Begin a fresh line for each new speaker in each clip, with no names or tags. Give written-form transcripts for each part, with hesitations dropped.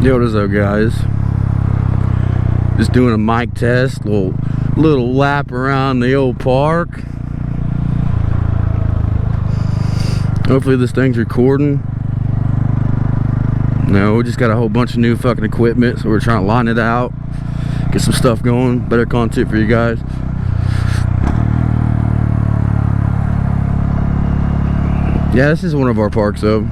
Yo, what is up, guys? Just doing a mic test, little lap around the old park. Hopefully this thing's recording. No, we just got a whole bunch of new fucking equipment, so we're trying to line it out, get some stuff going, better content for you guys. Yeah, this is one of our parks though.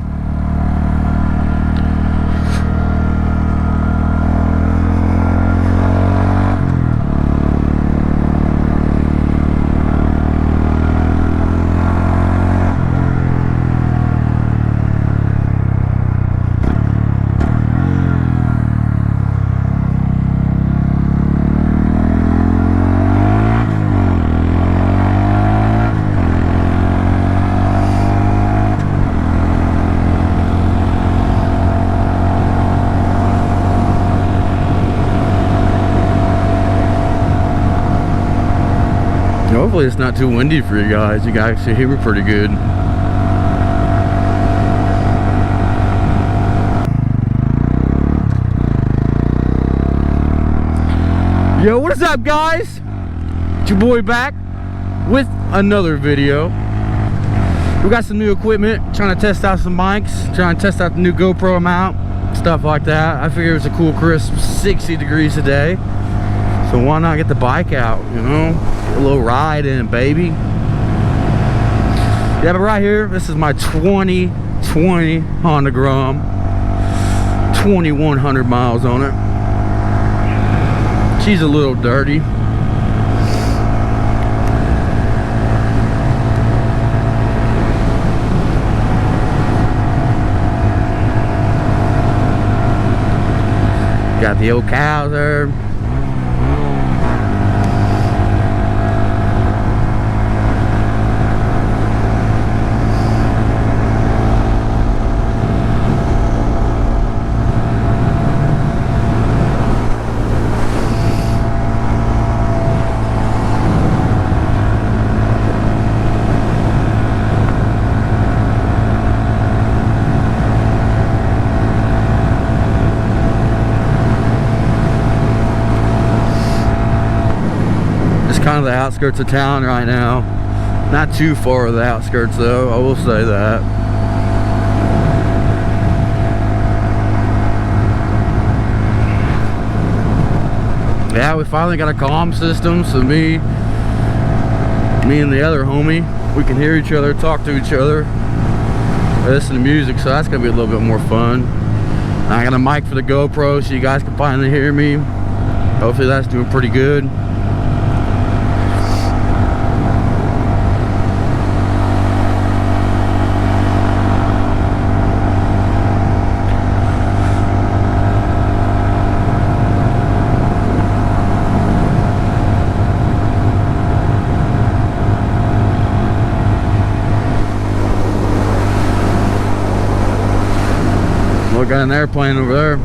Hopefully it's not too windy for you guys. You guys can hear me pretty good. Yo, what is up, guys? It's your boy back with another video. We got some new equipment, trying to test out some mics, trying to test out the new GoPro mount, stuff like that. I figured it was a cool crisp 60 degrees today, so why not get the bike out, you know? A little ride in, baby. Yeah, but right here, this is my 2020 Honda Grom, 2100 miles on it. She's a little dirty. Got the old cows there. Kind of the outskirts of town right now. Not too far of the outskirts though, I will say that. Yeah, we finally got a comm system, so me and the other homie, we can hear each other, talk to each other, listen to music, so that's gonna be a little bit more fun. I got a mic for the GoPro so you guys can finally hear me. Hopefully that's doing pretty good. We got an airplane over there.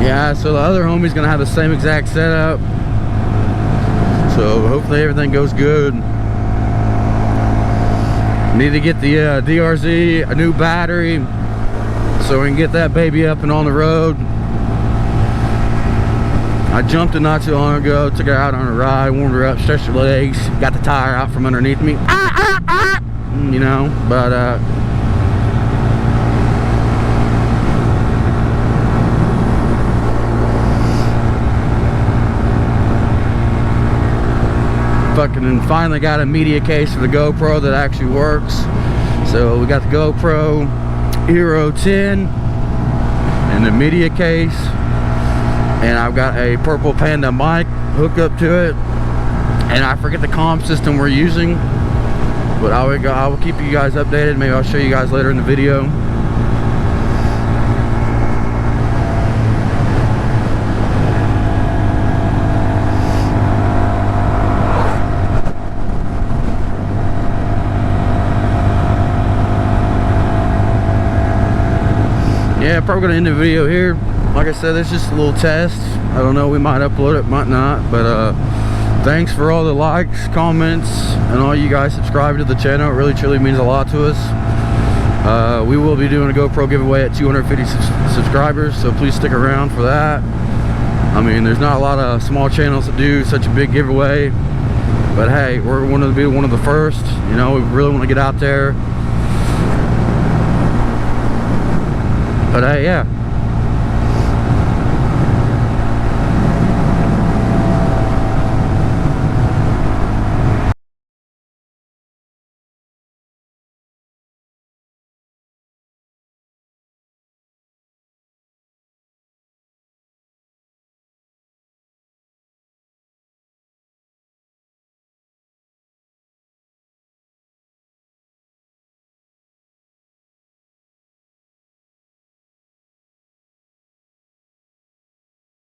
Yeah, so the other homie's gonna have the same exact setup, so hopefully everything goes good. Need to get the DRZ a new battery so we can get that baby up and on the road. I jumped it not too long ago, took her out on a ride, warmed her up, stretched her legs, got the tire out from underneath me, you know, but fucking finally got a media case for the GoPro that actually works. So we got the GoPro Hero 10 and the media case, and I've got a Purple Panda mic hooked up to it, and I forget the comm system we're using, but I will keep you guys updated. Maybe I'll show you guys later in the video. Yeah, probably gonna end the video here. Like I said, it's just a little test. I don't know, we might upload it, might not, but thanks for all the likes, comments, and all you guys subscribe to the channel. It really truly means a lot to us. We will be doing a GoPro giveaway at 250 subscribers, so please stick around for that. I mean, there's not a lot of small channels that do such a big giveaway, but hey, we're going to be one of the first. You know, we really want to get out there. But hey, yeah,